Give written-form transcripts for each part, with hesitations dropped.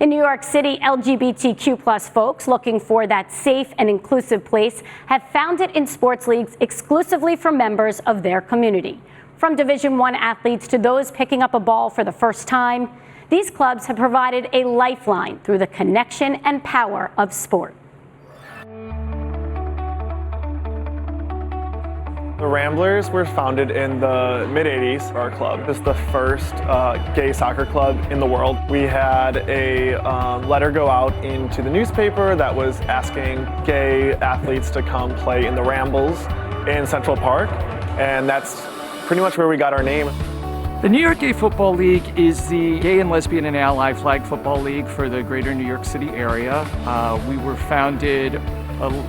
In New York City, LGBTQ+ folks looking for that safe and inclusive place have found it in sports leagues exclusively for members of their community. From Division I athletes to those picking up a ball for the first time, these clubs have provided a lifeline through the connection and power of sport. The Ramblers were founded in the mid-'80s. Our club is the first gay soccer club in the world. We had a letter go out into the newspaper that was asking gay athletes to come play in the Rambles in Central Park, and that's pretty much where we got our name. The New York Gay Football League is the gay and lesbian and ally flag football league for the greater New York City area. We were founded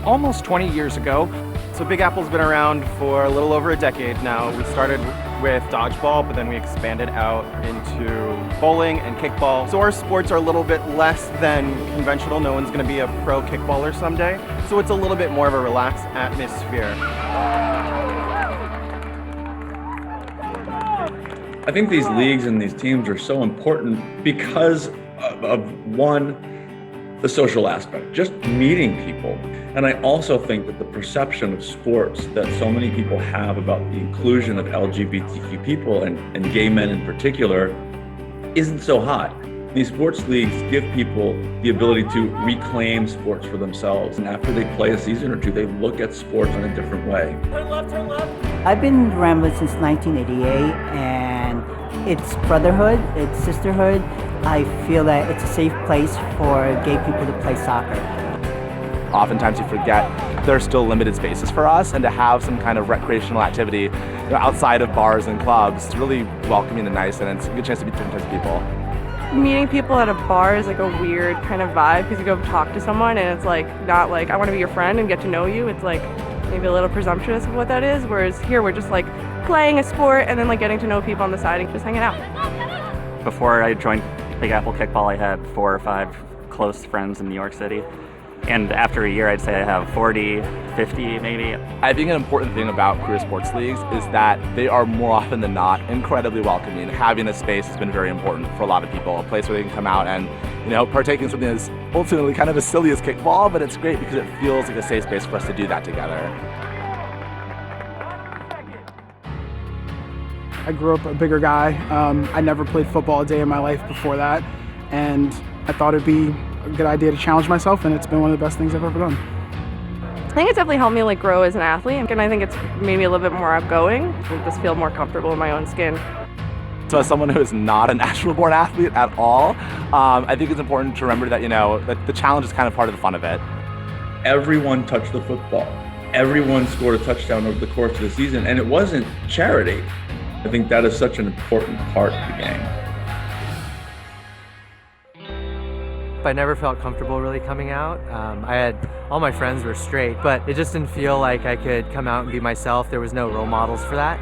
almost 20 years ago. So Big Apple's been around for a little over a decade now. We started with dodgeball, but then we expanded out into bowling and kickball. So our sports are a little bit less than conventional. No one's going to be a pro kickballer someday. So it's a little bit more of a relaxed atmosphere. I think these leagues and these teams are so important because of one, the social aspect, just meeting people. And I also think that the perception of sports that so many people have about the inclusion of LGBTQ people and gay men in particular isn't so high. These sports leagues give people the ability to reclaim sports for themselves. And after they play a season or two, they look at sports in a different way. Turn left, turn left. I've been rambling since 1988, and it's brotherhood, it's sisterhood. I feel that it's a safe place for gay people to play soccer. Oftentimes you forget there are still limited spaces for us, and to have some kind of recreational activity outside of bars and clubs, it's really welcoming and nice, and it's a good chance to meet different types of people. Meeting people at a bar is like a weird kind of vibe because you go talk to someone and it's like not like I want to be your friend and get to know you. It's like maybe a little presumptuous of what that is, whereas here we're just like playing a sport and then like getting to know people on the side and just hanging out. Before I joined Big Apple Kickball, I had 4 or 5 close friends in New York City. And after a year, I'd say I have 40, 50 maybe. I think an important thing about queer sports leagues is that they are more often than not incredibly welcoming. Having a space has been very important for a lot of people, a place where they can come out and, partake in something that's ultimately kind of as silly as kickball, but it's great because it feels like a safe space for us to do that together. I grew up a bigger guy. I never played football a day in my life before that, and I thought it'd be a good idea to challenge myself, and it's been one of the best things I've ever done. I think it's definitely helped me like grow as an athlete, and I think it's made me a little bit more outgoing. I just feel more comfortable in my own skin. So as someone who is not a natural-born athlete at all, I think it's important to remember that, that the challenge is kind of part of the fun of it. Everyone touched the football. Everyone scored a touchdown over the course of the season, and it wasn't charity. I think that is such an important part of the game. I never felt comfortable really coming out. All my friends were straight, but it just didn't feel like I could come out and be myself. There was no role models for that.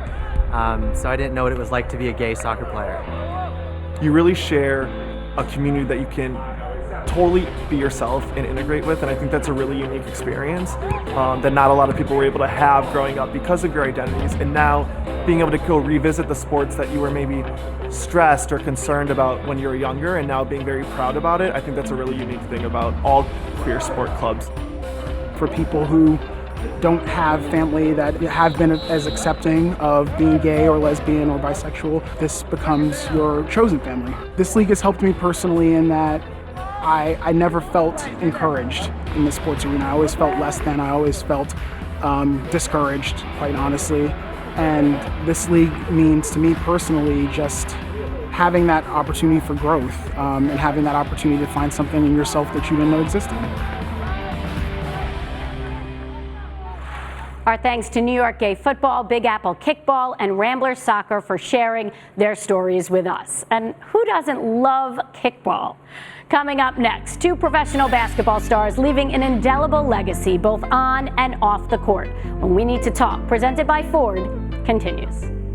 So I didn't know what it was like to be a gay soccer player. You really share a community that you can totally be yourself and integrate with, and I think that's a really unique experience that not a lot of people were able to have growing up because of your identities, and now being able to go revisit the sports that you were maybe stressed or concerned about when you were younger, and now being very proud about it. I think that's a really unique thing about all queer sport clubs. For people who don't have family that have been as accepting of being gay or lesbian or bisexual, this becomes your chosen family. This league has helped me personally in that I never felt encouraged in the sports arena. I always felt less than. I always felt discouraged, quite honestly. And this league means to me personally just having that opportunity for growth and having that opportunity to find something in yourself that you didn't know existed. Our thanks to New York Gay Football, Big Apple Kickball, and Rambler Soccer for sharing their stories with us. And who doesn't love kickball? Coming up next, 2 professional basketball stars leaving an indelible legacy both on and off the court. When We Need to Talk, presented by Ford, continues.